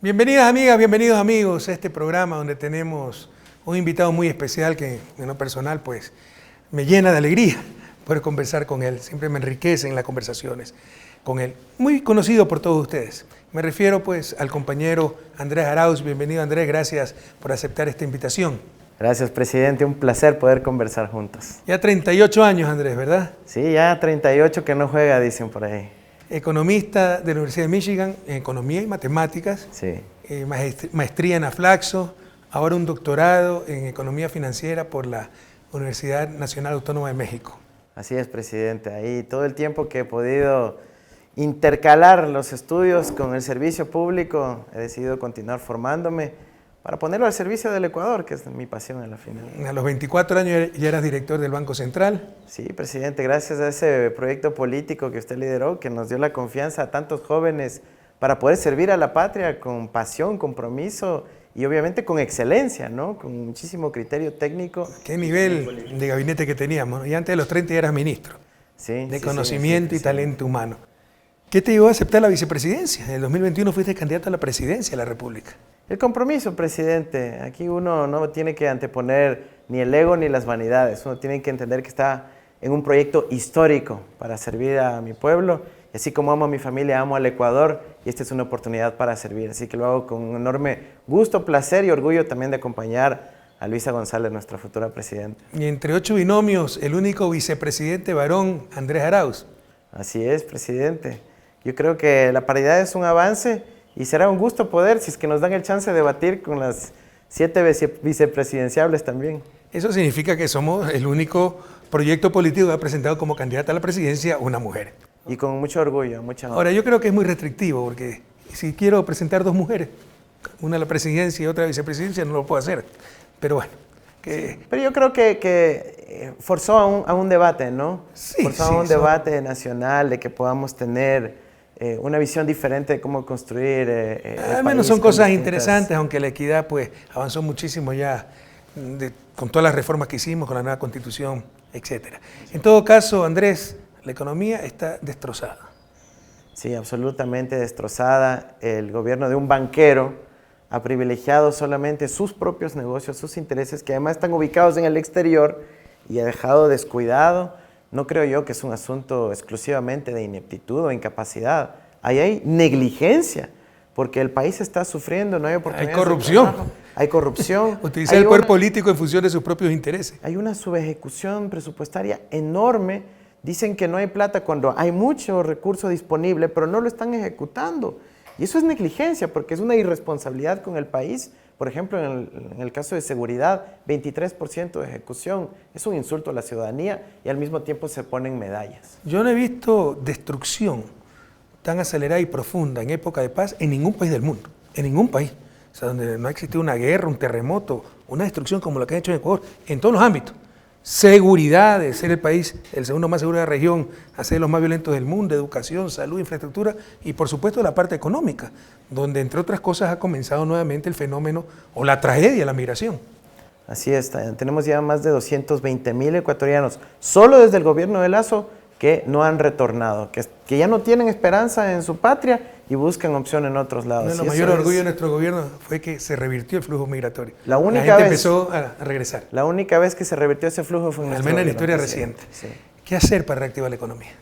Bienvenidas amigas, bienvenidos amigos a este programa donde tenemos un invitado muy especial que en lo personal pues me llena de alegría poder conversar con él. Siempre me enriquecen las conversaciones con él. Muy conocido por todos ustedes. Me refiero pues al compañero Andrés Arauz. Bienvenido Andrés, gracias por aceptar esta invitación. Gracias, presidente. Un placer poder conversar juntos. Ya 38 años Andrés, ¿verdad? Sí, ya 38 que no juega, dicen por ahí. Economista de la Universidad de Michigan en Economía y Matemáticas, Sí. maestría en Aflaxo, ahora un doctorado en Economía Financiera por la Universidad Nacional Autónoma de México. Así es, presidente. Ahí todo el tiempo que he podido intercalar los estudios con el servicio público, he decidido continuar formándome para ponerlo al servicio del Ecuador, que es mi pasión en la final. A los 24 años ya eras director del Banco Central. Sí, presidente, gracias a ese proyecto político que usted lideró, que nos dio la confianza a tantos jóvenes para poder servir a la patria con pasión, compromiso y obviamente con excelencia, ¿no? Con muchísimo criterio técnico. ¿Qué nivel de gabinete que teníamos? Y antes de los 30 ya eras ministro de conocimiento y talento humano. ¿Qué te llevó a aceptar la vicepresidencia? En el 2021 fuiste candidato a la presidencia de la República. El compromiso, presidente. Aquí uno no tiene que anteponer ni el ego ni las vanidades. Uno tiene que entender que está en un proyecto histórico para servir a mi pueblo. Y así como amo a mi familia, amo al Ecuador. Y esta es una oportunidad para servir. Así que lo hago con un enorme gusto, placer y orgullo también de acompañar a Luisa González, nuestra futura presidenta. Y entre 8 binomios, el único vicepresidente varón, Andrés Arauz. Así es, presidente. Yo creo que la paridad es un avance y será un gusto poder, si es que nos dan el chance de debatir con las 7 vicepresidenciables también. Eso significa que somos el único proyecto político que ha presentado como candidata a la presidencia una mujer. Y con mucho orgullo, mucha honra. Ahora, yo creo que es muy restrictivo, porque si quiero presentar 2 mujeres, una a la presidencia y otra a la vicepresidencia, no lo puedo hacer. Pero bueno. Sí, pero yo creo que forzó a un debate, ¿no? Sí, forzó a un debate nacional de que podamos tener una visión diferente de cómo construir al menos son cosas interesantes, aunque la equidad pues avanzó muchísimo ya con todas las reformas que hicimos, con la nueva constitución, etc. En todo caso, Andrés, la economía está destrozada. Sí, absolutamente destrozada. El gobierno de un banquero ha privilegiado solamente sus propios negocios, sus intereses, que además están ubicados en el exterior, y ha dejado descuidado. No creo yo que es un asunto exclusivamente de ineptitud o incapacidad. Ahí hay negligencia, porque el país está sufriendo, no hay oportunidades. Hay corrupción. Hay corrupción. Utilizar el poder político en función de sus propios intereses. Hay una subejecución presupuestaria enorme. Dicen que no hay plata cuando hay mucho recurso disponible, pero no lo están ejecutando. Y eso es negligencia, porque es una irresponsabilidad con el país. Por ejemplo, en el caso de seguridad, 23% de ejecución. Es un insulto a la ciudadanía y al mismo tiempo se ponen medallas. Yo no he visto destrucción tan acelerada y profunda en época de paz en ningún país del mundo. En ningún país. O sea, donde no ha existido una guerra, un terremoto, una destrucción como la que han hecho en Ecuador, en todos los ámbitos. Seguridad, de ser el país el segundo más seguro de la región, a ser los más violentos del mundo, educación, salud, infraestructura y por supuesto la parte económica, donde entre otras cosas ha comenzado nuevamente el fenómeno o la tragedia, la migración. Así es, tenemos ya más de 220,000 ecuatorianos, solo desde el gobierno de Lazo, que no han retornado, que ya no tienen esperanza en su patria y buscan opción en otros lados. El mayor orgullo de nuestro gobierno fue que se revirtió el flujo migratorio. La gente empezó a regresar. La única vez que se revirtió ese flujo fue en al menos en la historia reciente. Sí. ¿Qué hacer para reactivar la economía?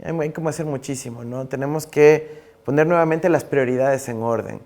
Hay como hacer muchísimo, ¿no? Tenemos que poner nuevamente las prioridades en orden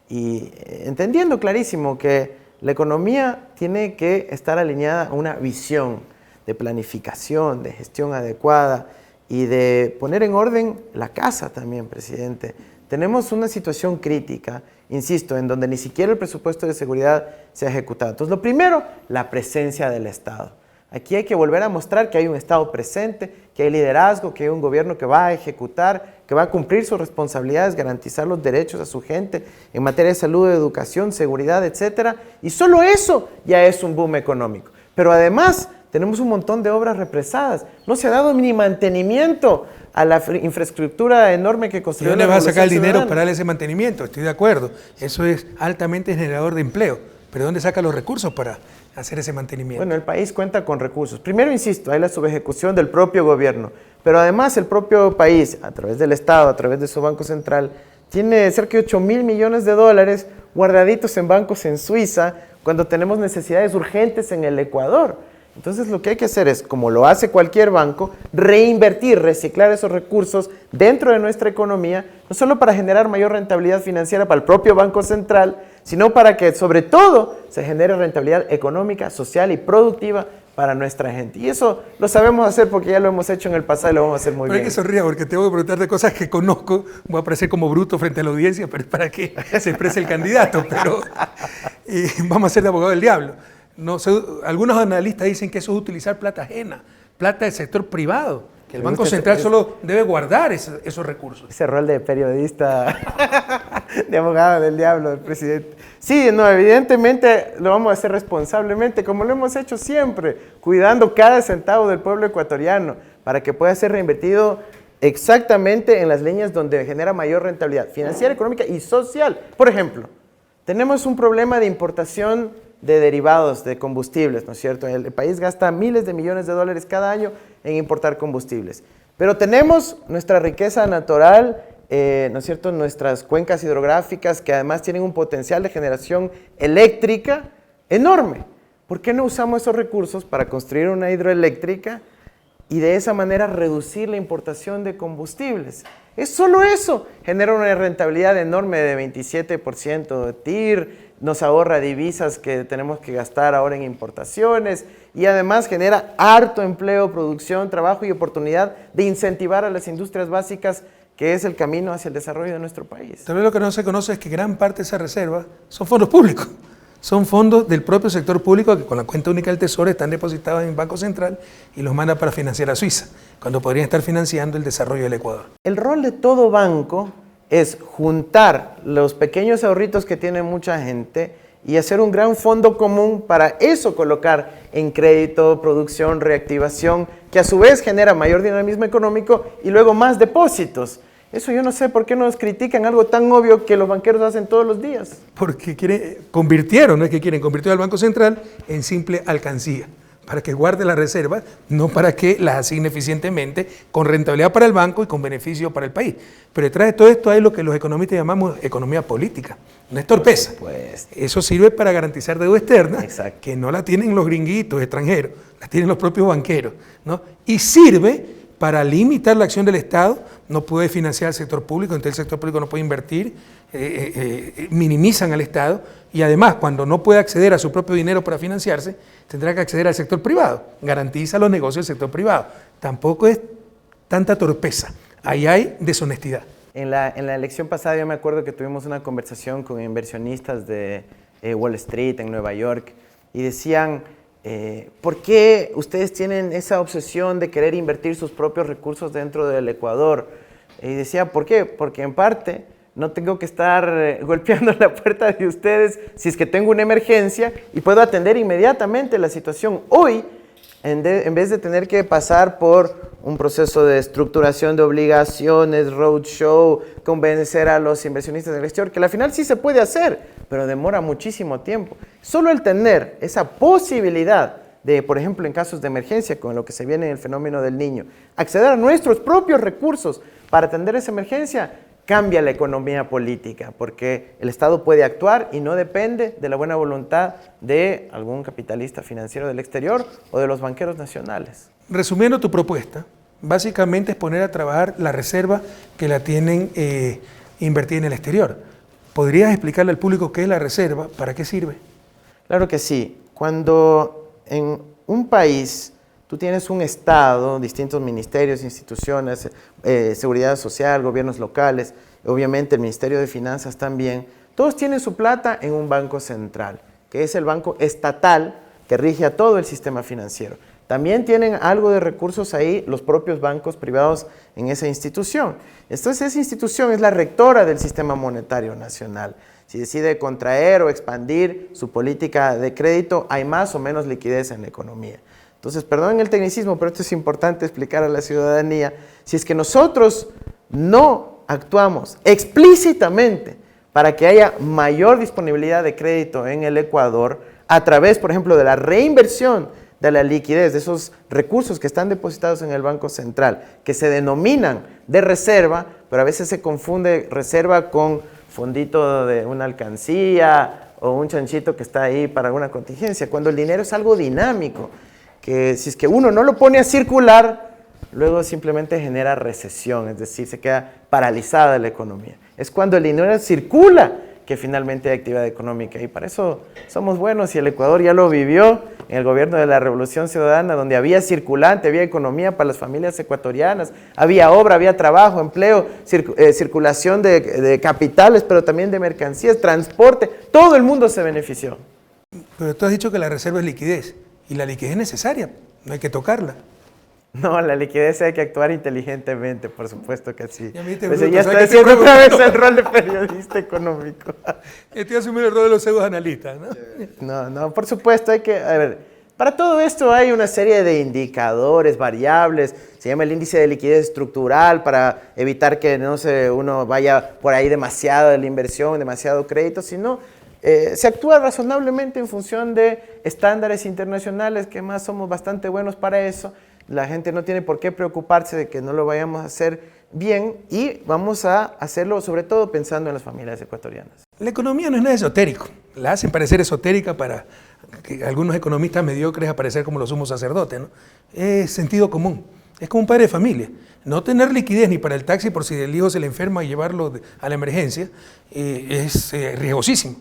y entendiendo clarísimo que la economía tiene que estar alineada a una visión de planificación, de gestión adecuada y de poner en orden la casa también, presidente. Tenemos una situación crítica, insisto, en donde ni siquiera el presupuesto de seguridad se ha ejecutado. Entonces, lo primero, la presencia del Estado. Aquí hay que volver a mostrar que hay un Estado presente, que hay liderazgo, que hay un gobierno que va a ejecutar, que va a cumplir sus responsabilidades, garantizar los derechos a su gente en materia de salud, educación, seguridad, etc. Y solo eso ya es un boom económico. Pero además, tenemos un montón de obras represadas. No se ha dado ni mantenimiento a la infraestructura enorme que construyó. ¿De dónde va a sacar el dinero para darle ese mantenimiento? Estoy de acuerdo. Eso es altamente generador de empleo. ¿Pero dónde saca los recursos para hacer ese mantenimiento? Bueno, el país cuenta con recursos. Primero, insisto, hay la subejecución del propio gobierno. Pero además el propio país, a través del Estado, a través de su Banco Central, tiene cerca de 8.000 millones de dólares guardaditos en bancos en Suiza cuando tenemos necesidades urgentes en el Ecuador. Entonces lo que hay que hacer es, como lo hace cualquier banco, reinvertir, reciclar esos recursos dentro de nuestra economía, no solo para generar mayor rentabilidad financiera para el propio Banco Central, sino para que sobre todo se genere rentabilidad económica, social y productiva para nuestra gente. Y eso lo sabemos hacer porque ya lo hemos hecho en el pasado y lo vamos a hacer muy bien. Pero hay que sonreír porque te voy a preguntar de cosas que conozco, voy a parecer como bruto frente a la audiencia, pero es para que se exprese el candidato, pero vamos a ser de abogado del diablo. No sé, algunos analistas dicen que eso es utilizar plata ajena, plata del sector privado, que el Banco Central solo debe guardar esos recursos. Ese rol de periodista, de abogado del diablo, del presidente. Sí, no, evidentemente lo vamos a hacer responsablemente, como lo hemos hecho siempre, cuidando cada centavo del pueblo ecuatoriano para que pueda ser reinvertido exactamente en las líneas donde genera mayor rentabilidad financiera, económica y social. Por ejemplo, tenemos un problema de importación de derivados de combustibles, ¿no es cierto? El país gasta miles de millones de dólares cada año en importar combustibles. Pero tenemos nuestra riqueza natural, ¿no es cierto? Nuestras cuencas hidrográficas que además tienen un potencial de generación eléctrica enorme. ¿Por qué no usamos esos recursos para construir una hidroeléctrica y de esa manera reducir la importación de combustibles? Es solo eso, genera una rentabilidad enorme de 27% de TIR, nos ahorra divisas que tenemos que gastar ahora en importaciones y además genera harto empleo, producción, trabajo y oportunidad de incentivar a las industrias básicas, que es el camino hacia el desarrollo de nuestro país. Tal vez lo que no se conoce es que gran parte de esa reserva son fondos públicos. Son fondos del propio sector público que con la cuenta única del Tesoro están depositados en el Banco Central y los manda para financiar a Suiza, cuando podrían estar financiando el desarrollo del Ecuador. El rol de todo banco es juntar los pequeños ahorritos que tiene mucha gente y hacer un gran fondo común para eso colocar en crédito, producción, reactivación, que a su vez genera mayor dinamismo económico y luego más depósitos. Eso yo no sé por qué nos critican algo tan obvio que los banqueros hacen todos los días. Porque convirtieron, no es que quieren, convirtió al Banco Central en simple alcancía, para que guarde las reservas, no para que las asigne eficientemente, con rentabilidad para el banco y con beneficio para el país. Pero detrás de todo esto hay lo que los economistas llamamos economía política, no es torpeza. Eso sirve para garantizar deuda externa, que no la tienen los gringuitos extranjeros, la tienen los propios banqueros, ¿no? Y sirve para limitar la acción del Estado, no puede financiar al sector público, entonces el sector público no puede invertir, minimizan al Estado y además cuando no puede acceder a su propio dinero para financiarse, tendrá que acceder al sector privado, garantiza los negocios del sector privado. Tampoco es tanta torpeza, ahí hay deshonestidad. En la elección pasada yo me acuerdo que tuvimos una conversación con inversionistas de Wall Street en Nueva York y decían, ¿por qué ustedes tienen esa obsesión de querer invertir sus propios recursos dentro del Ecuador? Y decía, ¿por qué? Porque en parte no tengo que estar golpeando la puerta de ustedes si es que tengo una emergencia y puedo atender inmediatamente la situación hoy en vez de tener que pasar por un proceso de estructuración de obligaciones, roadshow, convencer a los inversionistas del exterior, que al final sí se puede hacer, pero demora muchísimo tiempo. Solo el tener esa posibilidad de, por ejemplo, en casos de emergencia, con lo que se viene en el fenómeno del Niño, acceder a nuestros propios recursos para atender esa emergencia, cambia la economía política, porque el Estado puede actuar y no depende de la buena voluntad de algún capitalista financiero del exterior o de los banqueros nacionales. Resumiendo tu propuesta, básicamente es poner a trabajar la reserva que la tienen invertida en el exterior. ¿Podrías explicarle al público qué es la reserva? ¿Para qué sirve? Claro que sí. Cuando en un país tú tienes un Estado, distintos ministerios, instituciones, seguridad social, gobiernos locales, obviamente el Ministerio de Finanzas también, todos tienen su plata en un banco central, que es el banco estatal que rige a todo el sistema financiero. También tienen algo de recursos ahí los propios bancos privados en esa institución. Entonces esa institución es la rectora del sistema monetario nacional. Si decide contraer o expandir su política de crédito, hay más o menos liquidez en la economía. Entonces, perdonen el tecnicismo, pero esto es importante explicar a la ciudadanía. Si es que nosotros no actuamos explícitamente para que haya mayor disponibilidad de crédito en el Ecuador, a través, por ejemplo, de la reinversión de la liquidez, de esos recursos que están depositados en el Banco Central, que se denominan de reserva, pero a veces se confunde reserva con fondito de una alcancía o un chanchito que está ahí para alguna contingencia, cuando el dinero es algo dinámico, que si es que uno no lo pone a circular, luego simplemente genera recesión, es decir, se queda paralizada la economía. Es cuando el dinero circula que finalmente hay actividad económica, y para eso somos buenos, y el Ecuador ya lo vivió en el gobierno de la Revolución Ciudadana, donde había circulante, había economía para las familias ecuatorianas, había obra, había trabajo, empleo, circulación de capitales, pero también de mercancías, transporte, todo el mundo se benefició. Pero tú has dicho que la reserva es liquidez, y la liquidez es necesaria, no hay que tocarla. No, la liquidez hay que actuar inteligentemente, por supuesto que sí. Ya estoy haciendo otra vez el rol de periodista económico. Estoy asumiendo el rol de los pseudoanalistas, ¿no? No, por supuesto hay que... A ver, para todo esto hay una serie de indicadores, variables, se llama el índice de liquidez estructural para evitar que uno vaya por ahí demasiado de la inversión, demasiado crédito, sino se actúa razonablemente en función de estándares internacionales, que más somos bastante buenos para eso. La gente no tiene por qué preocuparse de que no lo vayamos a hacer bien, y vamos a hacerlo sobre todo pensando en las familias ecuatorianas. La economía no es nada esotérico, la hacen parecer esotérica para que algunos economistas mediocres aparecer como los sumos sacerdotes, ¿no? Es sentido común, es como un padre de familia. No tener liquidez ni para el taxi por si el hijo se le enferma y llevarlo a la emergencia es riesgosísimo.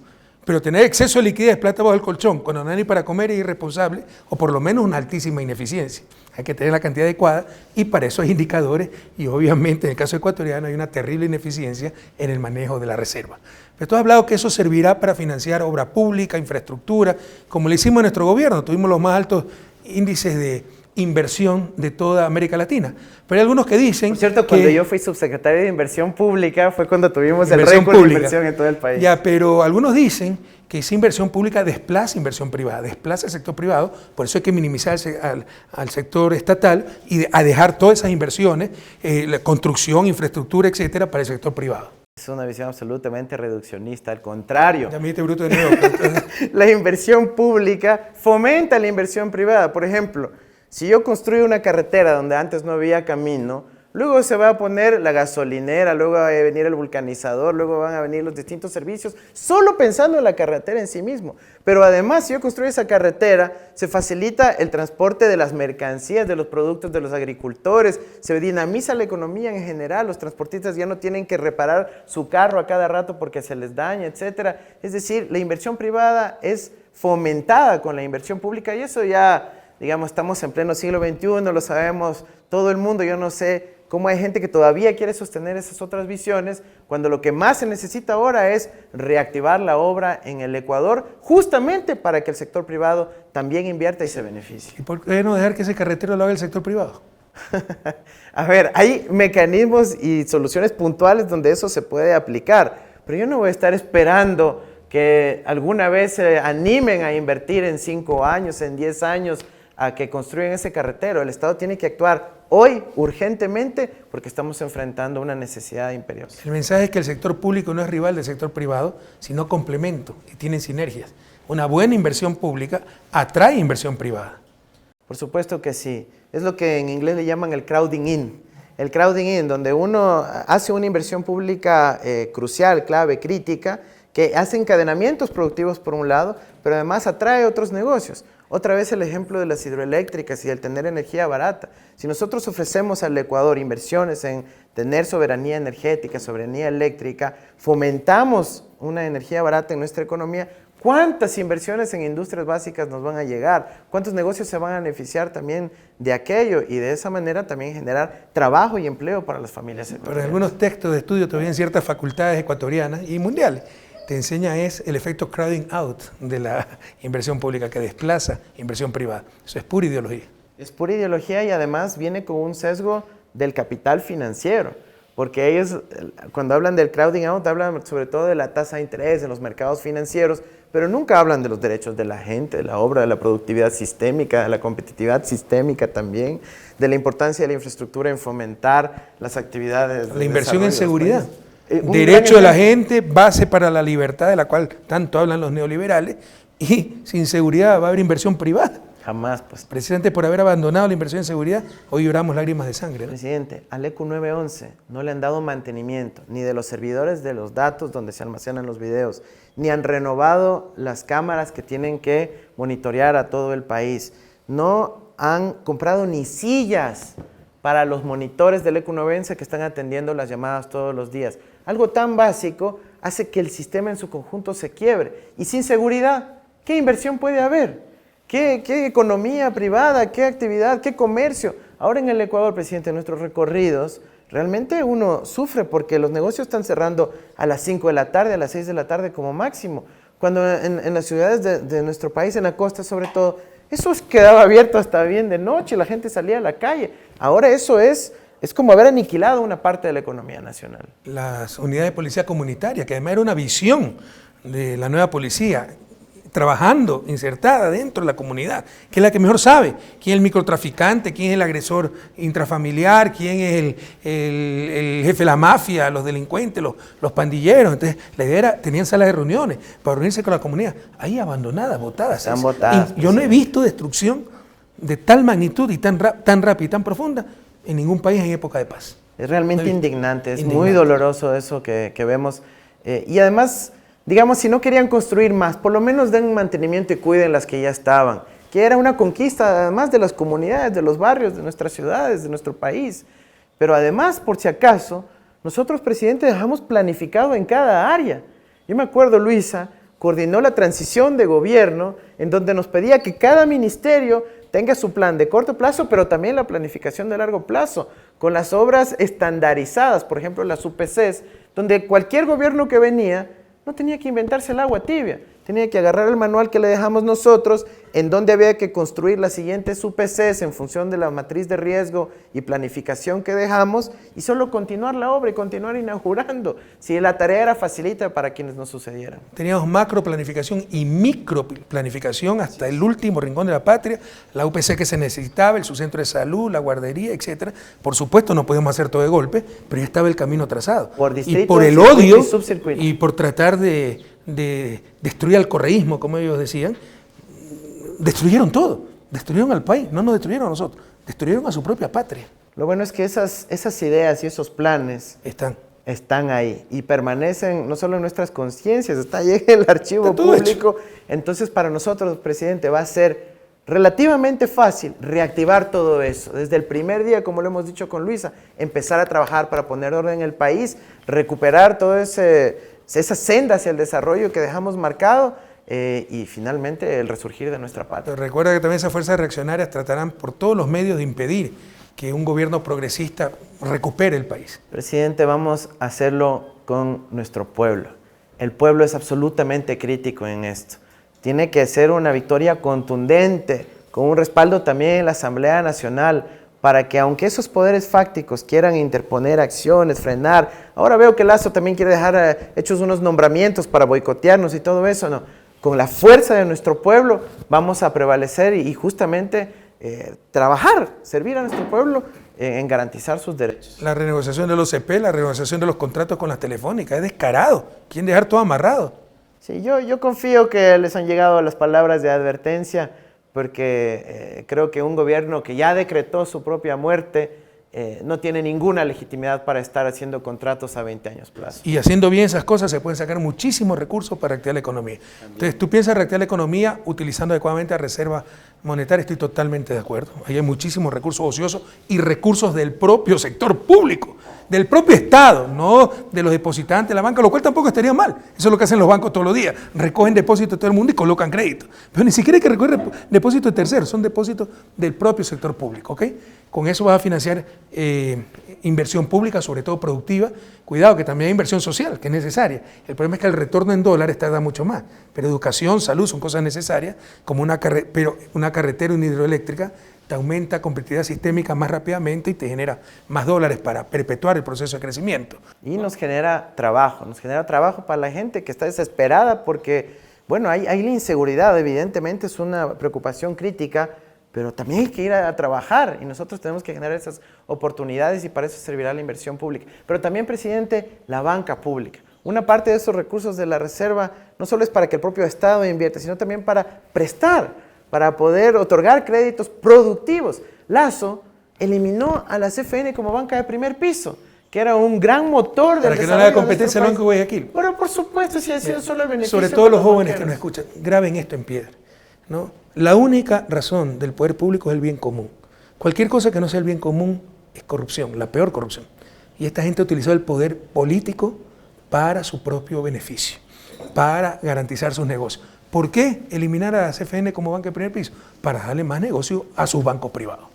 Pero tener exceso de liquidez, plata bajo el colchón, cuando no hay ni para comer, es irresponsable, o por lo menos una altísima ineficiencia. Hay que tener la cantidad adecuada, y para eso hay indicadores, y obviamente en el caso ecuatoriano hay una terrible ineficiencia en el manejo de la reserva. Pero tú has hablado que eso servirá para financiar obra pública, infraestructura, como le hicimos en nuestro gobierno, tuvimos los más altos índices de inversión de toda América Latina. Pero hay algunos que dicen... Por cierto, cuando yo fui subsecretario de Inversión Pública fue cuando tuvimos el récord de inversión en todo el país. Ya, pero algunos dicen que esa inversión pública desplaza inversión privada, desplaza el sector privado, por eso hay que minimizar al sector estatal y a dejar todas esas inversiones, la construcción, infraestructura, etcétera, para el sector privado. Es una visión absolutamente reduccionista, al contrario. Ya me diste bruto de nuevo. La inversión pública fomenta la inversión privada. Por ejemplo, si yo construyo una carretera donde antes no había camino, luego se va a poner la gasolinera, luego va a venir el vulcanizador, luego van a venir los distintos servicios, solo pensando en la carretera en sí mismo. Pero además, si yo construyo esa carretera, se facilita el transporte de las mercancías, de los productos de los agricultores, se dinamiza la economía en general, los transportistas ya no tienen que reparar su carro a cada rato porque se les daña, etc. Es decir, la inversión privada es fomentada con la inversión pública, y eso ya... Digamos, estamos en pleno siglo XXI, lo sabemos todo el mundo. Yo no sé cómo hay gente que todavía quiere sostener esas otras visiones, cuando lo que más se necesita ahora es reactivar la obra en el Ecuador, justamente para que el sector privado también invierta y se beneficie. ¿Y por qué no dejar que ese carretero lo haga el sector privado? A ver, hay mecanismos y soluciones puntuales donde eso se puede aplicar, pero yo no voy a estar esperando que alguna vez se animen a invertir en 5 años, en 10 años, a que construyan ese carretero. El Estado tiene que actuar hoy, urgentemente, porque estamos enfrentando una necesidad imperiosa. El mensaje es que el sector público no es rival del sector privado, sino complemento, y tienen sinergias. Una buena inversión pública atrae inversión privada. Por supuesto que sí. Es lo que en inglés le llaman el crowding in. El crowding in, donde uno hace una inversión pública crucial, clave, crítica, que hace encadenamientos productivos por un lado, pero además atrae otros negocios. Otra vez el ejemplo de las hidroeléctricas y el tener energía barata. Si nosotros ofrecemos al Ecuador inversiones en tener soberanía energética, soberanía eléctrica, fomentamos una energía barata en nuestra economía, ¿cuántas inversiones en industrias básicas nos van a llegar? ¿Cuántos negocios se van a beneficiar también de aquello? Y de esa manera también generar trabajo y empleo para las familias ecuatorianas. Pero en algunos textos de estudio todavía en ciertas facultades ecuatorianas y mundiales te enseña es el efecto crowding out de la inversión pública, que desplaza inversión privada. Eso es pura ideología. Es pura ideología, y además viene con un sesgo del capital financiero, porque ellos cuando hablan del crowding out hablan sobre todo de la tasa de interés en los mercados financieros, pero nunca hablan de los derechos de la gente, de la obra, de la productividad sistémica, de la competitividad sistémica también, de la importancia de la infraestructura en fomentar las actividades. La inversión en seguridad. Derecho de la gente, base para la libertad, de la cual tanto hablan los neoliberales, y sin seguridad va a haber inversión privada. Jamás, pues. Precisamente por haber abandonado la inversión en seguridad, hoy lloramos lágrimas de sangre, ¿no? Presidente, al ECU 911 no le han dado mantenimiento, ni de los servidores de los datos donde se almacenan los videos, ni han renovado las cámaras que tienen que monitorear a todo el país. No han comprado ni sillas para los monitores del ECU 911 que están atendiendo las llamadas todos los días. Algo tan básico hace que el sistema en su conjunto se quiebre. Y sin seguridad, ¿qué inversión puede haber? ¿Qué economía privada? ¿Qué actividad? ¿Qué comercio? Ahora en el Ecuador, presidente, en nuestros recorridos, realmente uno sufre porque los negocios están cerrando a las 5 de la tarde, a las 6 de la tarde como máximo. Cuando en las ciudades de nuestro país, en la costa sobre todo, eso quedaba abierto hasta bien de noche, la gente salía a la calle. Ahora eso es como haber aniquilado una parte de la economía nacional. Las unidades de policía comunitaria, que además era una visión de la nueva policía, trabajando, insertada dentro de la comunidad, que es la que mejor sabe quién es el microtraficante, quién es el agresor intrafamiliar, quién es el jefe de la mafia, los delincuentes, los pandilleros. Entonces, la idea era, tenían salas de reuniones para reunirse con la comunidad, ahí abandonadas, botadas. Están botadas. Y yo no he visto destrucción de tal magnitud y tan rápida y tan profunda en ningún país en época de paz. Es realmente indignante, es muy doloroso eso que vemos. Y además, digamos, si no querían construir más, por lo menos den mantenimiento y cuiden las que ya estaban, que era una conquista además de las comunidades, de los barrios, de nuestras ciudades, de nuestro país. Pero además, por si acaso, nosotros, presidente, dejamos planificado en cada área. Yo me acuerdo, Luisa coordinó la transición de gobierno en donde nos pedía que cada ministerio tenga su plan de corto plazo, pero también la planificación de largo plazo, con las obras estandarizadas, por ejemplo, las UPCs, donde cualquier gobierno que venía no tenía que inventarse el agua tibia, tenía que agarrar el manual que le dejamos nosotros, en donde había que construir las siguientes UPCs en función de la matriz de riesgo y planificación que dejamos, y solo continuar la obra y continuar inaugurando, si la tarea era facilita para quienes nos sucedieran. Teníamos macro planificación y micro planificación hasta el último rincón de la patria, la UPC que se necesitaba, el subcentro de salud, la guardería, etcétera. Por supuesto no podíamos hacer todo de golpe, pero ya estaba el camino trazado. Por distrito, y por el odio subcircuito, y por tratar de destruir al correísmo, como ellos decían, destruyeron todo, destruyeron al país, no nos destruyeron a nosotros, destruyeron a su propia patria. Lo bueno es que esas ideas y esos planes están ahí y permanecen no solo en nuestras conciencias, está ahí en el archivo público. Entonces para nosotros, presidente, va a ser relativamente fácil reactivar todo eso. Desde el primer día, como lo hemos dicho con Luisa, empezar a trabajar para poner orden en el país, recuperar toda esa senda hacia el desarrollo que dejamos marcado y finalmente el resurgir de nuestra patria. Recuerda que también esas fuerzas reaccionarias tratarán por todos los medios de impedir que un gobierno progresista recupere el país. Presidente, vamos a hacerlo con nuestro pueblo. El pueblo es absolutamente crítico en esto. Tiene que ser una victoria contundente, con un respaldo también en la Asamblea Nacional, para que aunque esos poderes fácticos quieran interponer acciones, frenar, ahora veo que Lazo también quiere dejar hechos unos nombramientos para boicotearnos y todo eso, no. Con la fuerza de nuestro pueblo vamos a prevalecer y justamente trabajar, servir a nuestro pueblo en garantizar sus derechos. La renegociación de los CP, la renegociación de los contratos con las telefónicas, es descarado, quieren dejar todo amarrado. Sí, yo confío que les han llegado las palabras de advertencia, porque creo que un gobierno que ya decretó su propia muerte no tiene ninguna legitimidad para estar haciendo contratos a 20 años plazo. Y haciendo bien esas cosas se pueden sacar muchísimos recursos para reactivar la economía. Entonces, tú piensas reactivar la economía utilizando adecuadamente la reserva monetaria, estoy totalmente de acuerdo. Ahí hay muchísimos recursos ociosos y recursos del propio sector público, del propio Estado, no de los depositantes de la banca, lo cual tampoco estaría mal. Eso es lo que hacen los bancos todos los días. Recogen depósitos de todo el mundo y colocan crédito. Pero ni siquiera hay que recoger depósitos de terceros, son depósitos del propio sector público, ¿ok? Con eso vas a financiar inversión pública, sobre todo productiva. Cuidado, que también hay inversión social, que es necesaria. El problema es que el retorno en dólares tarda mucho más. Pero educación, salud son cosas necesarias, como una carretera, una hidroeléctrica, te aumenta competitividad sistémica más rápidamente y te genera más dólares para perpetuar el proceso de crecimiento. Y nos genera trabajo para la gente que está desesperada porque, bueno, hay la inseguridad, evidentemente es una preocupación crítica, pero también hay que ir a trabajar y nosotros tenemos que generar esas oportunidades y para eso servirá la inversión pública. Pero también, presidente, la banca pública. Una parte de esos recursos de la reserva no solo es para que el propio Estado invierta, sino también para prestar para poder otorgar créditos productivos. Lasso eliminó a la CFN como banca de primer piso, que era un gran motor del para que no le haga competencia al Banco de Guayaquil. Pero por supuesto, si ha sido solo el beneficio. Sobre todo los jóvenes que nos escuchan, graben esto en piedra, ¿no? La única razón del poder público es el bien común. Cualquier cosa que no sea el bien común es corrupción, la peor corrupción. Y esta gente utilizó el poder político para su propio beneficio, para garantizar sus negocios. ¿Por qué eliminar a la CFN como banca de primer piso? Para darle más negocio a sus bancos privados.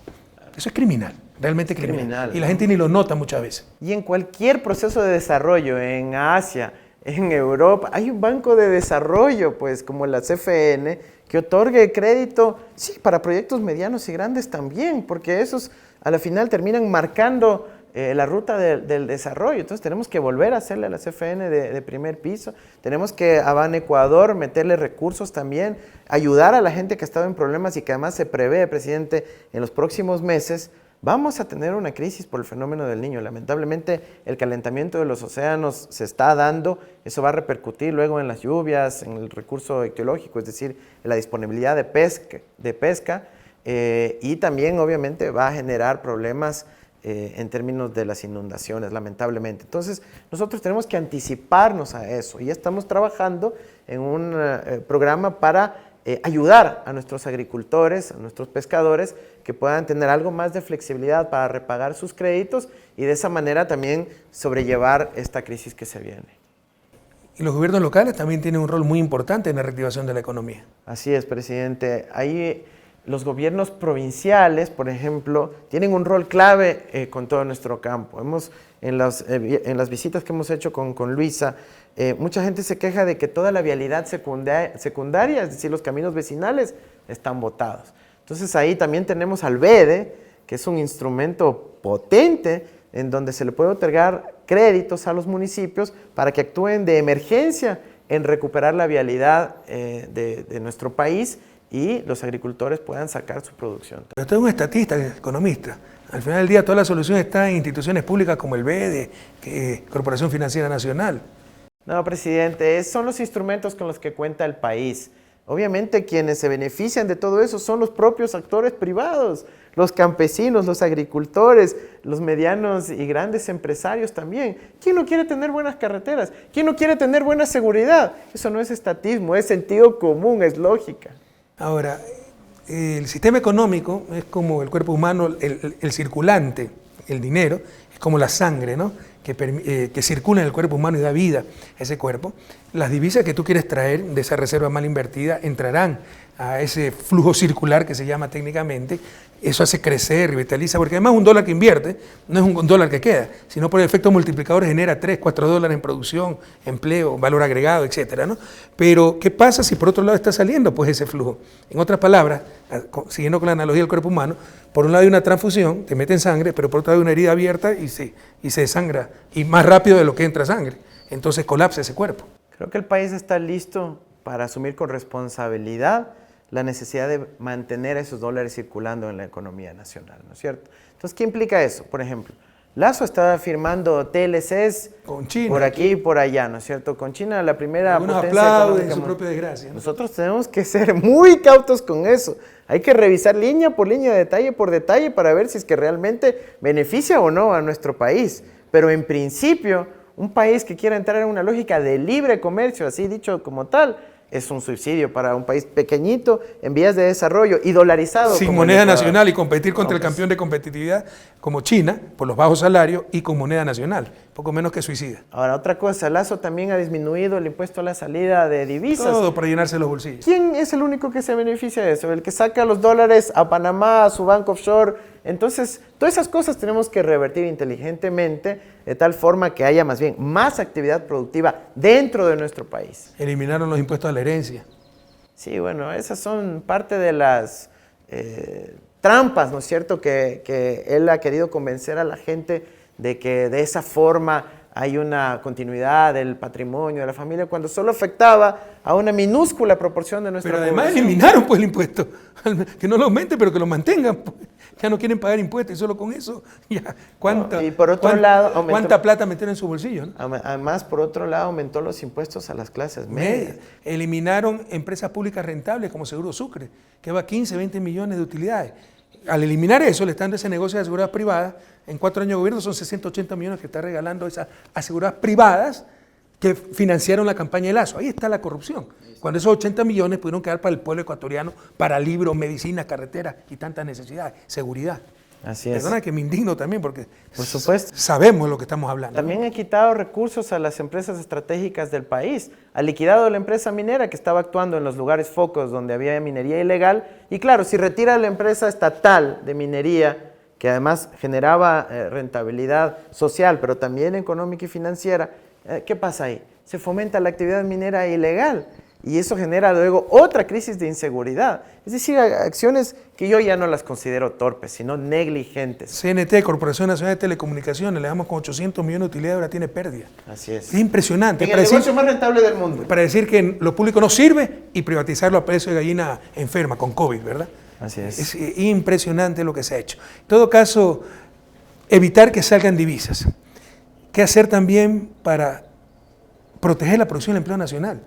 Eso es criminal, realmente criminal. Y la gente ni lo nota muchas veces. Y en cualquier proceso de desarrollo, en Asia, en Europa, hay un banco de desarrollo, pues como la CFN, que otorgue crédito, sí, para proyectos medianos y grandes también, porque esos a la final terminan marcando la ruta del desarrollo. Entonces tenemos que volver a hacerle a la CFN de primer piso, tenemos que a Ban Ecuador meterle recursos también, ayudar a la gente que ha estado en problemas y que además se prevé, presidente, en los próximos meses vamos a tener una crisis por el fenómeno del Niño. Lamentablemente el calentamiento de los océanos se está dando, eso va a repercutir luego en las lluvias, en el recurso ictiológico, es decir, en la disponibilidad de pesca y también obviamente va a generar problemas en términos de las inundaciones, lamentablemente. Entonces, nosotros tenemos que anticiparnos a eso y ya estamos trabajando en un programa para ayudar a nuestros agricultores, a nuestros pescadores, que puedan tener algo más de flexibilidad para repagar sus créditos y de esa manera también sobrellevar esta crisis que se viene. Y los gobiernos locales también tienen un rol muy importante en la reactivación de la economía. Así es, presidente. Ahí los gobiernos provinciales, por ejemplo, tienen un rol clave con todo nuestro campo. En las visitas que hemos hecho con Luisa, mucha gente se queja de que toda la vialidad secundaria, es decir, los caminos vecinales, están botados. Entonces ahí también tenemos al BEDE, que es un instrumento potente en donde se le puede otorgar créditos a los municipios para que actúen de emergencia en recuperar la vialidad de nuestro país y los agricultores puedan sacar su producción. Pero usted es un estatista, economista. Al final del día toda la solución está en instituciones públicas como el BEDE, Corporación Financiera Nacional. No, presidente, son los instrumentos con los que cuenta el país. Obviamente quienes se benefician de todo eso son los propios actores privados, los campesinos, los agricultores, los medianos y grandes empresarios también. ¿Quién no quiere tener buenas carreteras? ¿Quién no quiere tener buena seguridad? Eso no es estatismo, es sentido común, es lógica. Ahora, el sistema económico es como el cuerpo humano, el circulante, el dinero, es como la sangre, ¿no? que circula en el cuerpo humano y da vida a ese cuerpo. Las divisas que tú quieres traer de esa reserva mal invertida entrarán a ese flujo circular que se llama técnicamente. Eso hace crecer, revitaliza, porque además un dólar que invierte no es un dólar que queda, sino por el efecto multiplicador genera 3, 4 dólares en producción, empleo, valor agregado, etcétera, ¿no? Pero, ¿qué pasa si por otro lado está saliendo pues ese flujo? En otras palabras, siguiendo con la analogía del cuerpo humano, por un lado hay una transfusión, te meten sangre, pero por otro lado hay una herida abierta y se desangra, y más rápido de lo que entra sangre. Entonces colapsa ese cuerpo. Creo que el país está listo para asumir con responsabilidad la necesidad de mantener esos dólares circulando en la economía nacional, ¿no es cierto? Entonces, ¿qué implica eso? Por ejemplo, Lasso está firmando TLCs con China, por aquí y por allá, ¿no es cierto? Con China, la primera potencia aplauden su propia desgracia, ¿no? Nosotros tenemos que ser muy cautos con eso. Hay que revisar línea por línea, detalle por detalle, para ver si es que realmente beneficia o no a nuestro país. Pero en principio, un país que quiera entrar en una lógica de libre comercio, así dicho como tal, es un subsidio para un país pequeñito en vías de desarrollo y dolarizado. Sin moneda nacional y competir contra el campeón de competitividad como China por los bajos salarios y con moneda nacional, poco menos que suicida. Ahora, otra cosa, Lasso también ha disminuido el impuesto a la salida de divisas. Todo para llenarse los bolsillos. ¿Quién es el único que se beneficia de eso? El que saca los dólares a Panamá, a su banco offshore. Entonces, todas esas cosas tenemos que revertir inteligentemente de tal forma que haya más bien más actividad productiva dentro de nuestro país. Eliminaron los impuestos a la herencia. Sí, bueno, esas son parte de las trampas, ¿no es cierto?, que él ha querido convencer a la gente de que de esa forma hay una continuidad del patrimonio de la familia, cuando solo afectaba a una minúscula proporción de nuestra Pero además población. eliminaron pues el impuesto, que no lo aumenten, pero que lo mantengan. Pues. Ya no quieren pagar impuestos y solo con eso, ya, Y por otro lado, ¿cuánta plata metieron en su bolsillo? ¿No? Además, por otro lado, aumentó los impuestos a las clases medias. Eliminaron empresas públicas rentables como Seguro Sucre, que va a 15, 20 millones de utilidades. Al eliminar eso, le están dando ese negocio de aseguradoras privadas. En 4 años de gobierno son 680 millones que está regalando esas aseguradoras privadas que financiaron la campaña de Lazo. Ahí está la corrupción. Cuando esos 80 millones pudieron quedar para el pueblo ecuatoriano, para libros, medicinas, carreteras y tantas necesidades, seguridad. Así es. Perdona que me indigno también porque por supuesto sabemos de lo que estamos hablando. También ha quitado recursos a las empresas estratégicas del país. Ha liquidado la empresa minera que estaba actuando en los lugares focos donde había minería ilegal. Y claro, si retira la empresa estatal de minería, que además generaba rentabilidad social, pero también económica y financiera, ¿qué pasa ahí? Se fomenta la actividad minera ilegal. Y eso genera luego otra crisis de inseguridad. Es decir, acciones que yo ya no las considero torpes, sino negligentes. CNT, Corporación Nacional de Telecomunicaciones, le damos con 800 millones de utilidades, ahora tiene pérdida. Así es. Es impresionante. En el negocio más rentable del mundo. Para decir que lo público no sirve y privatizarlo a precio de gallina enferma, con COVID, ¿verdad? Así es. Es impresionante lo que se ha hecho. En todo caso, evitar que salgan divisas. ¿Qué hacer también para proteger la producción y el empleo nacional?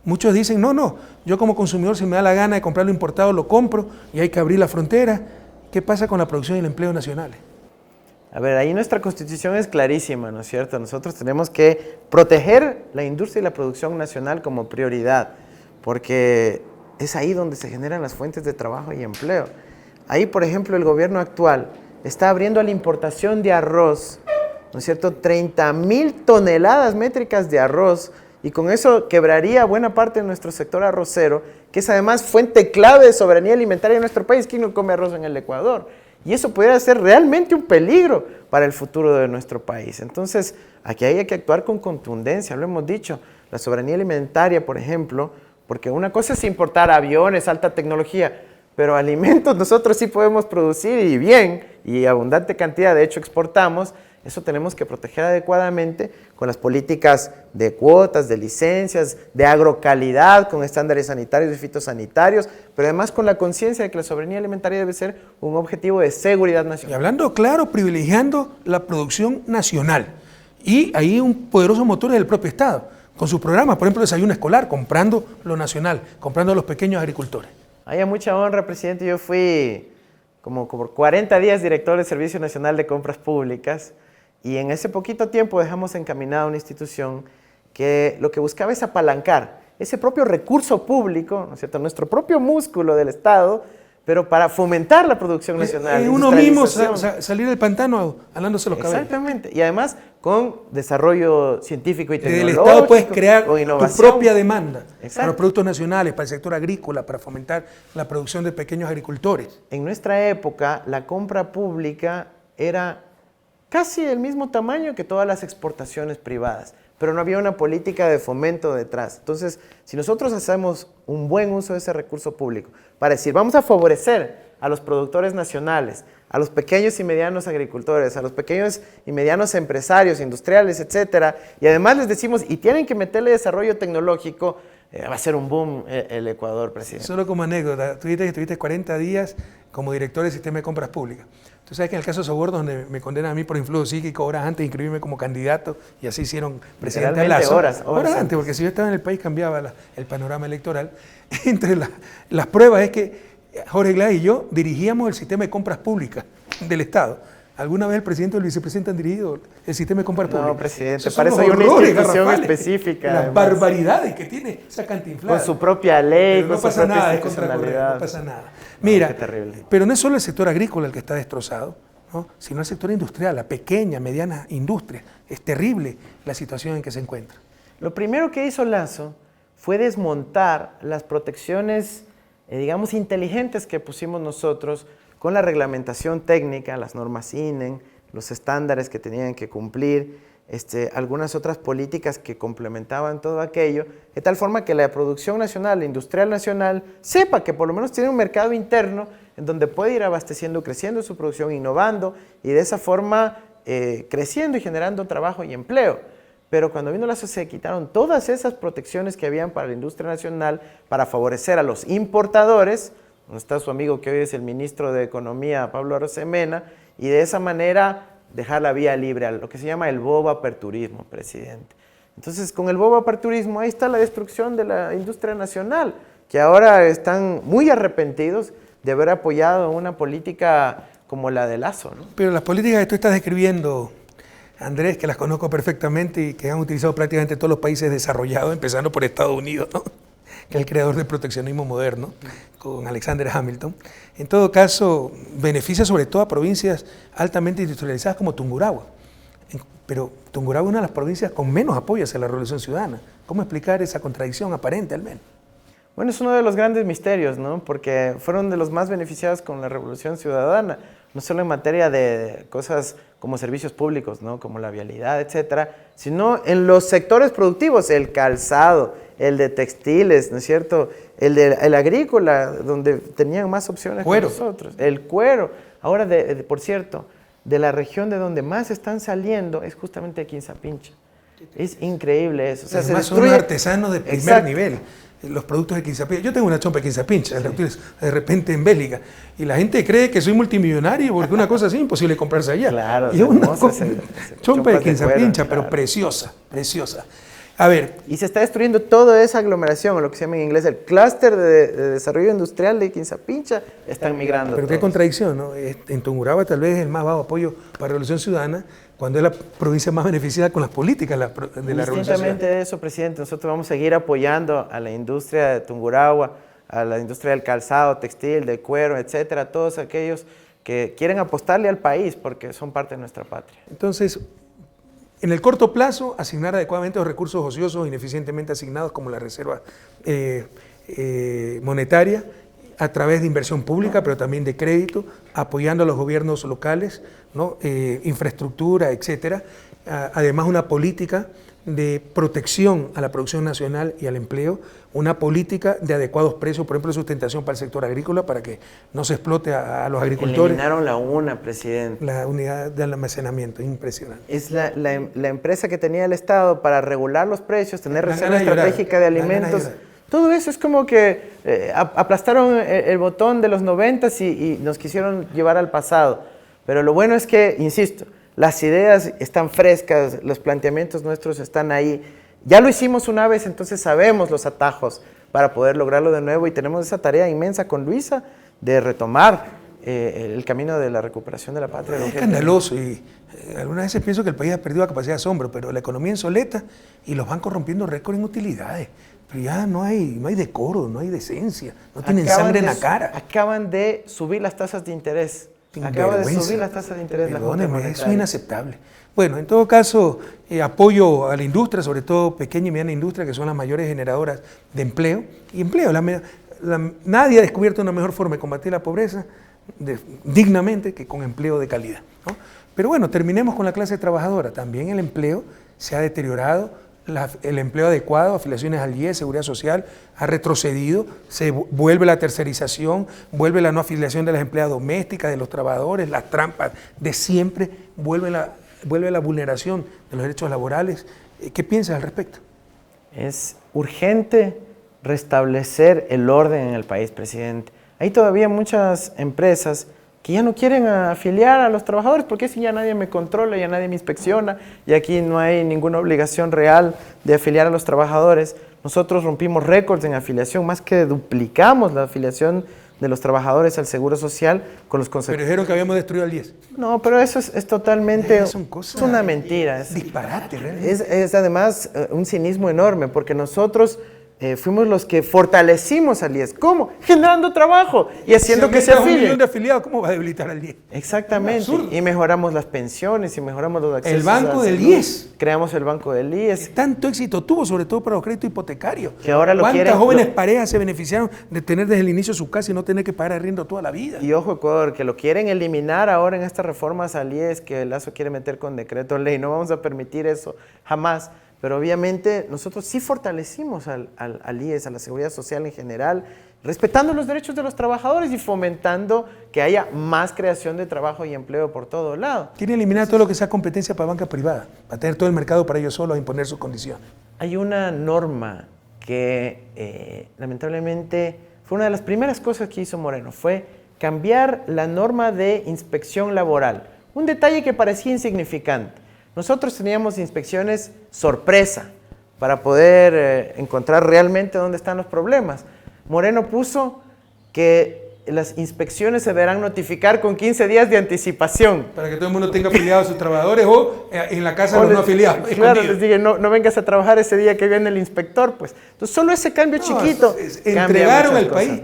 Muchos dicen, no, yo como consumidor si me da la gana de comprar lo importado lo compro y hay que abrir la frontera. ¿Qué pasa con la producción y el empleo nacionales? A ver, ahí nuestra constitución es clarísima, ¿no es cierto? Nosotros tenemos que proteger la industria y la producción nacional como prioridad, porque es ahí donde se generan las fuentes de trabajo y empleo. Ahí, por ejemplo, el gobierno actual está abriendo a la importación de arroz, ¿no es cierto? 30,000 toneladas métricas de arroz, y con eso quebraría buena parte de nuestro sector arrocero, que es además fuente clave de soberanía alimentaria en nuestro país. ¿Quién no come arroz en el Ecuador? Y eso pudiera ser realmente un peligro para el futuro de nuestro país. Entonces, aquí hay que actuar con contundencia, lo hemos dicho. La soberanía alimentaria, por ejemplo, porque una cosa es importar aviones, alta tecnología, pero alimentos nosotros sí podemos producir y bien, y abundante cantidad, de hecho exportamos. Eso tenemos que proteger adecuadamente con las políticas de cuotas, de licencias, de agrocalidad, con estándares sanitarios y fitosanitarios, pero además con la conciencia de que la soberanía alimentaria debe ser un objetivo de seguridad nacional. Y hablando claro, privilegiando la producción nacional. Y ahí un poderoso motor es el propio Estado, con sus programas, por ejemplo, desayuno escolar, comprando lo nacional, comprando a los pequeños agricultores. Haya mucha honra, presidente. Yo fui como por 40 días director del Servicio Nacional de Compras Públicas. Y en ese poquito tiempo dejamos encaminada una institución que lo que buscaba es apalancar ese propio recurso público, ¿no es cierto?, nuestro propio músculo del Estado, pero para fomentar la producción nacional. Uno mismo salir del pantano alándose los cabellos. Exactamente. Y además con desarrollo científico y tecnológico. Desde el Estado puedes crear tu propia demanda. Exacto. Para los productos nacionales, para el sector agrícola, para fomentar la producción de pequeños agricultores. En nuestra época, la compra pública era casi del mismo tamaño que todas las exportaciones privadas, pero no había una política de fomento detrás. Entonces, si nosotros hacemos un buen uso de ese recurso público para decir, vamos a favorecer a los productores nacionales, a los pequeños y medianos agricultores, a los pequeños y medianos empresarios, industriales, etcétera, y además les decimos, y tienen que meterle desarrollo tecnológico, va a ser un boom el Ecuador, presidente. Solo como anécdota, tú dijiste que estuviste 40 días como director del sistema de compras públicas. Tú sabes que en el caso de Soborno, donde me condenan a mí por influjo psíquico horas antes de inscribirme como candidato, y así hicieron presidente de Lazo. Horas antes, porque si yo estaba en el país cambiaba el panorama electoral. Entre las pruebas es que Jorge Glass y yo dirigíamos el sistema de compras públicas del Estado. ¿Alguna vez el presidente o el vicepresidente han dirigido el sistema de compras públicas? No, presidente, para eso hay una institución específica. Las barbaridades que tiene esa cantinflada. Con su propia ley, pero no con pasa su propia nada, es contracorriente, no pasa nada. Mira, qué terrible. Pero no es solo el sector agrícola el que está destrozado, ¿no?, sino el sector industrial, la pequeña, mediana industria. Es terrible la situación en que se encuentra. Lo primero que hizo Lazo fue desmontar las protecciones, digamos, inteligentes que pusimos nosotros con la reglamentación técnica, las normas INEN, los estándares que tenían que cumplir, algunas otras políticas que complementaban todo aquello, de tal forma que la producción nacional, la industrial nacional, sepa que por lo menos tiene un mercado interno en donde puede ir abasteciendo, creciendo su producción, innovando y de esa forma creciendo y generando trabajo y empleo. pero cuando vino la sociedad quitaron todas esas protecciones que habían para la industria nacional para favorecer a los importadores, donde está su amigo que hoy es el ministro de Economía, Pablo Arosemena, y de esa manera dejar la vía libre a lo que se llama el bobo-aperturismo, presidente. Entonces, con el bobo-aperturismo, ahí está la destrucción de la industria nacional, que ahora están muy arrepentidos de haber apoyado una política como la de Lazo, ¿no? Pero las políticas que tú estás describiendo, Andrés, que las conozco perfectamente y que han utilizado prácticamente todos los países desarrollados, empezando por Estados Unidos, ¿no? Que es el creador del proteccionismo moderno, con Alexander Hamilton. En todo caso, beneficia sobre todo a provincias altamente industrializadas como Tungurahua. Pero Tungurahua es una de las provincias con menos apoyo hacia la Revolución Ciudadana. ¿Cómo explicar esa contradicción aparente al menos? Bueno, es uno de los grandes misterios, ¿no? Porque fueron de los más beneficiados con la Revolución Ciudadana, no solo en materia de cosas como servicios públicos, ¿no? Como la vialidad, etcétera, sino en los sectores productivos, el calzado, el de textiles, ¿no es cierto? El agrícola, donde tenían más opciones que nosotros. El cuero. Ahora, por cierto, de la región de donde más están saliendo es justamente de Quinzapincha. Es increíble eso. O sea, además son artesanos de primer nivel. Los productos de Quinzapincha. Yo tengo una chompa de Quinzapincha, de repente en Bélgica, y la gente cree que soy multimillonario porque una cosa así imposible comprarse allá. Claro, y es una chompa de cuero, Quinzapincha, pero claro. preciosa, preciosa. A ver. Y se está destruyendo toda esa aglomeración, o lo que se llama en inglés el clúster de desarrollo industrial de Quinzapincha, están migrando. Pero todos. qué contradicción, ¿no? En Tungurahua tal vez el más bajo apoyo para la Revolución Ciudadana, cuando es la provincia más beneficiada con las políticas de la Revolución Ciudadana. Distintamente de eso, presidente, nosotros vamos a seguir apoyando a la industria de Tungurahua, a la industria del calzado, textil, de cuero, etcétera, todos aquellos que quieren apostarle al país porque son parte de nuestra patria. Entonces, en el corto plazo, asignar adecuadamente los recursos ociosos ineficientemente asignados como la reserva monetaria a través de inversión pública, pero también de crédito, apoyando a los gobiernos locales, ¿no? Infraestructura, etcétera. Además, una política de protección a la producción nacional y al empleo, una política de adecuados precios, por ejemplo, de sustentación para el sector agrícola, para que no se explote a los agricultores. Eliminaron la UNA, presidente. La unidad de almacenamiento, impresionante. Es la empresa que tenía el Estado para regular los precios, tener reserva estratégica de alimentos. Todo eso es como que aplastaron el botón de los 90s y nos quisieron llevar al pasado. Pero lo bueno es que, insisto, las ideas están frescas, los planteamientos nuestros están ahí. Ya lo hicimos una vez, entonces sabemos los atajos para poder lograrlo de nuevo y tenemos esa tarea inmensa con Luisa de retomar el camino de la recuperación de la patria. Es escandaloso y algunas veces pienso que el país ha perdido la capacidad de asombro, pero la economía insoleta y los bancos rompiendo récord en utilidades. Pero ya no hay decoro, no hay decencia, no tienen sangre en la cara. Acaban de subir las tasas de interés. Acaba de subir las tasas de interés. Perdóneme, eso es inaceptable. Bueno, en todo caso, apoyo a la industria, sobre todo pequeña y mediana industria, que son las mayores generadoras de empleo. Y empleo, nadie ha descubierto una mejor forma de combatir la pobreza dignamente que con empleo de calidad, ¿no? Pero bueno, terminemos con la clase trabajadora. También el empleo se ha deteriorado. El empleo adecuado, afiliaciones al IES, Seguridad Social, ha retrocedido, se vuelve la tercerización, vuelve la no afiliación de las empleadas domésticas, de los trabajadores, las trampas de siempre, vuelve la vulneración de los derechos laborales. ¿Qué piensas al respecto? Es urgente restablecer el orden en el país, presidente. Hay todavía muchas empresas que ya no quieren afiliar a los trabajadores porque si ya nadie me controla, ya nadie me inspecciona y aquí no hay ninguna obligación real de afiliar a los trabajadores. Nosotros rompimos récords en afiliación, más que duplicamos la afiliación de los trabajadores al Seguro Social con los conceptos. Pero dijeron que habíamos destruido al 10. No, pero eso es totalmente, es una mentira. Es disparate, realmente. Es además un cinismo enorme porque nosotros fuimos los que fortalecimos al IES. ¿Cómo? Generando trabajo y haciendo que se afilien. 1 millón de afiliados, ¿cómo va a debilitar al IES? Exactamente. Y mejoramos las pensiones y mejoramos los accesos. El banco del IES. Creamos el banco del IES. Tanto éxito tuvo, sobre todo para los créditos hipotecarios. Que ahora lo quieren. ¿Cuántas jóvenes parejas se beneficiaron de tener desde el inicio su casa y no tener que pagar arriendo toda la vida? Y ojo, Ecuador, que lo quieren eliminar ahora en estas reformas al IES que Lazo quiere meter con decreto ley. No vamos a permitir eso, jamás. pero obviamente nosotros sí fortalecimos al IES, a la Seguridad Social en general, respetando los derechos de los trabajadores y fomentando que haya más creación de trabajo y empleo por todo lado. Quiere eliminar todo lo que sea competencia para banca privada, para tener todo el mercado para ellos solos a imponer sus condiciones. Hay una norma que lamentablemente fue una de las primeras cosas que hizo Moreno, fue cambiar la norma de inspección laboral. Un detalle que parecía insignificante. Nosotros teníamos inspecciones sorpresa para poder encontrar realmente dónde están los problemas. Moreno puso que las inspecciones se deberán notificar con 15 días de anticipación. Para que todo el mundo tenga afiliados a sus trabajadores o en la casa de los no afiliados. Claro, les dije, no vengas a trabajar ese día que viene el inspector, pues. Entonces, solo ese cambio chiquito. Entregaron al país.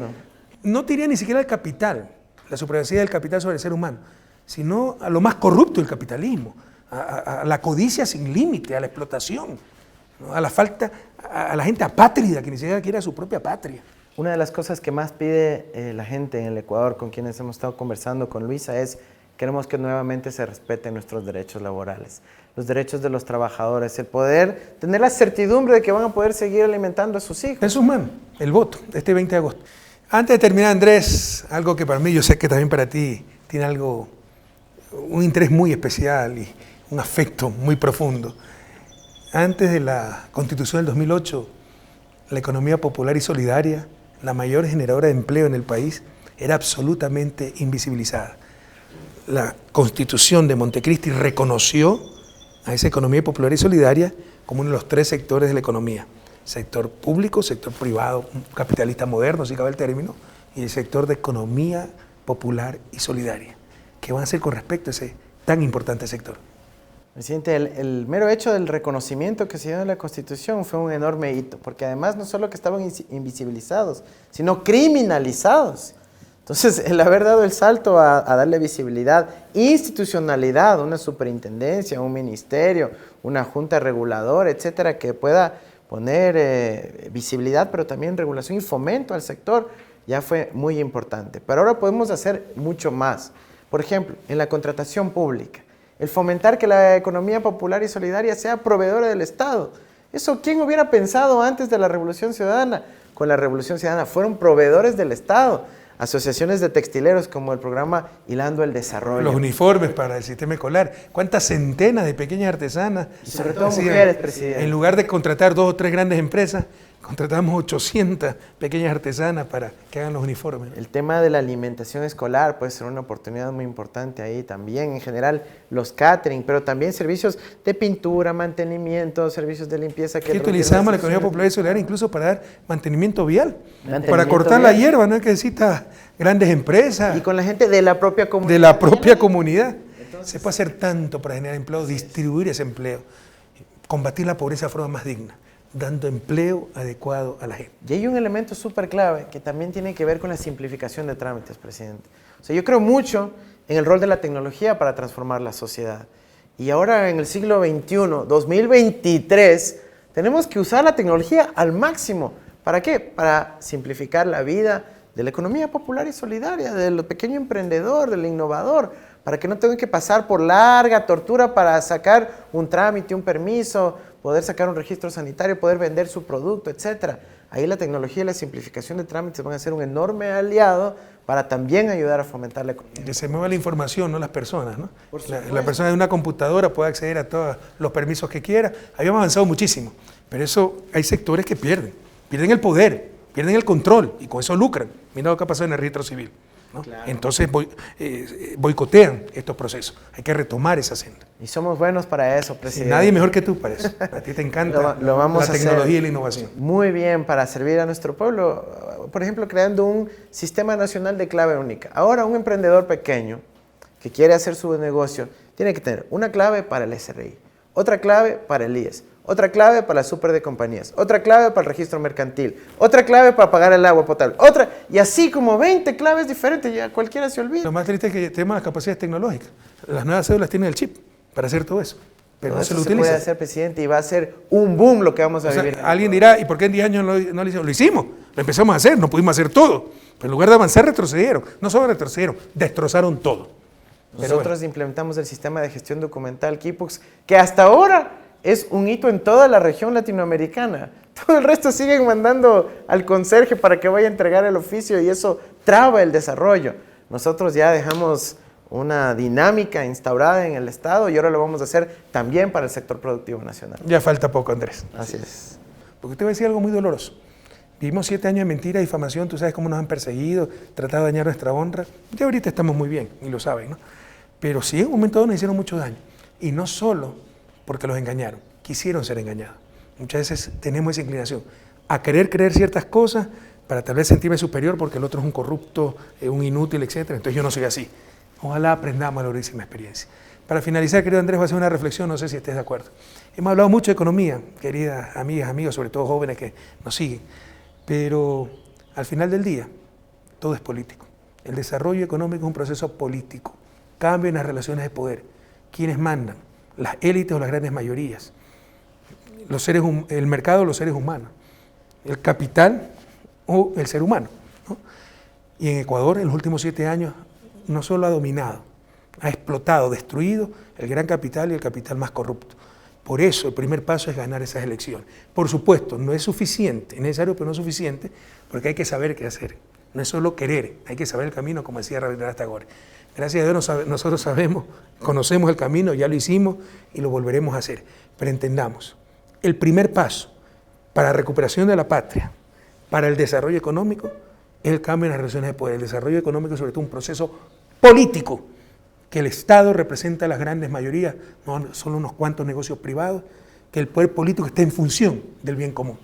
No te iría ni siquiera al capital, la supremacía del capital sobre el ser humano, sino a lo más corrupto del capitalismo, a la codicia sin límite, a la explotación, ¿no? A la falta, a la gente apátrida que ni siquiera quiere a su propia patria. Una de las cosas que más pide la gente en el Ecuador, con quienes hemos estado conversando con Luisa, es queremos que nuevamente se respeten nuestros derechos laborales, los derechos de los trabajadores, el poder tener la certidumbre de que van a poder seguir alimentando a sus hijos. En sus manos, el voto, este 20 de agosto. Antes de terminar, Andrés, algo que para mí, yo sé que también para ti tiene algo, un interés muy especial y un afecto muy profundo. Antes de la Constitución del 2008, la economía popular y solidaria, la mayor generadora de empleo en el país, era absolutamente invisibilizada. La Constitución de Montecristi reconoció a esa economía popular y solidaria como uno de los 3 sectores de la economía. Sector público, sector privado, capitalista moderno, si cabe el término, y el sector de economía popular y solidaria. ¿Qué van a hacer con respecto a ese tan importante sector? Presidente, el mero hecho del reconocimiento que se dio en la Constitución fue un enorme hito, porque además no solo que estaban invisibilizados, sino criminalizados. Entonces, el haber dado el salto a darle visibilidad, institucionalidad, una superintendencia, un ministerio, una junta reguladora, etcétera, que pueda poner visibilidad, pero también regulación y fomento al sector, ya fue muy importante. Pero ahora podemos hacer mucho más. Por ejemplo, en la contratación pública, el fomentar que la economía popular y solidaria sea proveedora del Estado. Eso, ¿quién hubiera pensado antes de la Revolución Ciudadana? Con la Revolución Ciudadana fueron proveedores del Estado. Asociaciones de textileros como el programa Hilando el Desarrollo. Los uniformes para el sistema escolar. ¿Cuántas centenas de pequeñas artesanas? Y sobre todo mujeres, presidente. En lugar de contratar 2 o 3 grandes empresas, contratamos 800 pequeñas artesanas para que hagan los uniformes. El tema de la alimentación escolar puede ser una oportunidad muy importante ahí también. En general, los catering, pero también servicios de pintura, mantenimiento, servicios de limpieza. Que utilizamos la economía popular y solidaria incluso para dar mantenimiento vial, para cortar la hierba, no es que necesita grandes empresas. Y con la gente de la propia comunidad. De la propia comunidad. Entonces, se puede hacer tanto para generar empleo, distribuir ese empleo, combatir la pobreza de forma más digna, dando empleo adecuado a la gente. Y hay un elemento súper clave que también tiene que ver con la simplificación de trámites, presidente. O sea, yo creo mucho en el rol de la tecnología para transformar la sociedad. Y ahora en el siglo XXI, 2023, tenemos que usar la tecnología al máximo. ¿Para qué? Para simplificar la vida de la economía popular y solidaria, del pequeño emprendedor, del innovador, para que no tengan que pasar por larga tortura para sacar un trámite, un permiso, poder sacar un registro sanitario, poder vender su producto, etc. Ahí la tecnología y la simplificación de trámites van a ser un enorme aliado para también ayudar a fomentar la economía. Que se mueva la información, no las personas, ¿no? La persona de una computadora puede acceder a todos los permisos que quiera. Habíamos avanzado muchísimo, pero eso hay sectores que pierden el poder, pierden el control y con eso lucran. Mira lo que ha pasado en el registro civil, ¿no? Claro. Entonces boicotean estos procesos. Hay que retomar esa senda. Y somos buenos para eso, presidente. Sí, nadie mejor que tú para eso. A ti te encanta lo vamos la tecnología y la innovación. Muy bien, para servir a nuestro pueblo. Por ejemplo, creando un sistema nacional de clave única. Ahora, un emprendedor pequeño que quiere hacer su negocio tiene que tener una clave para el SRI, otra clave para el IES, otra clave para la super de compañías, otra clave para el registro mercantil, otra clave para pagar el agua potable, otra, y así como 20 claves diferentes, ya cualquiera se olvida. Lo más triste es que tenemos las capacidades tecnológicas. Las nuevas cédulas tienen el chip para hacer todo eso, pero no se lo utiliza. Puede hacer, presidente, y va a ser un boom lo que vamos a vivir. Alguien dirá, ¿y por qué en 10 años no lo hicimos? Lo hicimos, lo empezamos a hacer, no pudimos hacer todo, pero en lugar de avanzar retrocedieron, no solo retrocedieron, destrozaron todo. Nosotros implementamos el sistema de gestión documental Kipux, que hasta ahora es un hito en toda la región latinoamericana. Todo el resto siguen mandando al conserje para que vaya a entregar el oficio y eso traba el desarrollo. Nosotros ya dejamos una dinámica instaurada en el Estado y ahora lo vamos a hacer también para el sector productivo nacional. Ya falta poco, Andrés. Así es. Porque te voy a decir algo muy doloroso. Vivimos 7 años de mentira, difamación, tú sabes cómo nos han perseguido, tratado de dañar nuestra honra. Ya ahorita estamos muy bien, y lo saben, ¿no? Pero sí, en un momento dado nos hicieron mucho daño. Y no solo porque los engañaron, quisieron ser engañados. Muchas veces tenemos esa inclinación a querer creer ciertas cosas para tal vez sentirme superior porque el otro es un corrupto, un inútil, etc. Entonces yo no soy así. Ojalá aprendamos a la misma experiencia. Para finalizar, querido Andrés, voy a hacer una reflexión, no sé si estés de acuerdo. Hemos hablado mucho de economía, queridas amigas, amigos, sobre todo jóvenes que nos siguen, pero al final del día todo es político. El desarrollo económico es un proceso político. Cambio en las relaciones de poder. ¿Quiénes mandan? Las élites o las grandes mayorías. El mercado o los seres humanos. El capital o el ser humano, ¿no? Y en Ecuador, en los últimos 7 años, no solo ha dominado, ha explotado, destruido el gran capital y el capital más corrupto. Por eso el primer paso es ganar esas elecciones. Por supuesto, no es suficiente, es necesario, pero no es suficiente, porque hay que saber qué hacer. No es solo querer, hay que saber el camino, como decía Rabindranath Tagore. Gracias a Dios nosotros sabemos, conocemos el camino, ya lo hicimos y lo volveremos a hacer. Pero entendamos, el primer paso para la recuperación de la patria, para el desarrollo económico, es el cambio en las relaciones de poder. El desarrollo económico es sobre todo un proceso político, que el Estado representa a las grandes mayorías, no solo unos cuantos negocios privados, que el poder político esté en función del bien común.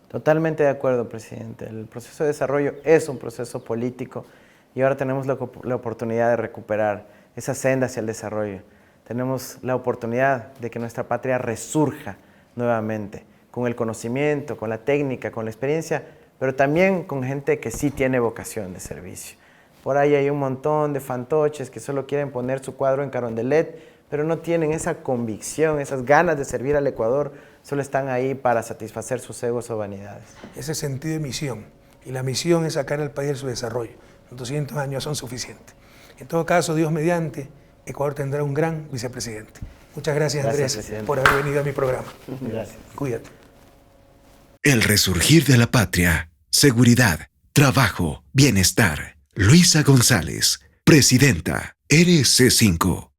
Totalmente de acuerdo, presidente. El proceso de desarrollo es un proceso político y ahora tenemos la oportunidad de recuperar esa senda hacia el desarrollo. Tenemos la oportunidad de que nuestra patria resurja nuevamente, con el conocimiento, con la técnica, con la experiencia, pero también con gente que sí tiene vocación de servicio. Por ahí hay un montón de fantoches que solo quieren poner su cuadro en Carondelet, pero no tienen esa convicción, esas ganas de servir al Ecuador, solo están ahí para satisfacer sus egos o vanidades. Ese sentido de misión, y la misión es sacar al país de su desarrollo. 200 años son suficientes. En todo caso, Dios mediante, Ecuador tendrá un gran vicepresidente. Muchas gracias, Andrés, presidente, por haber venido a mi programa. Gracias. Cuídate. El resurgir de la patria, seguridad, trabajo, bienestar. Luisa González, presidenta, RC5.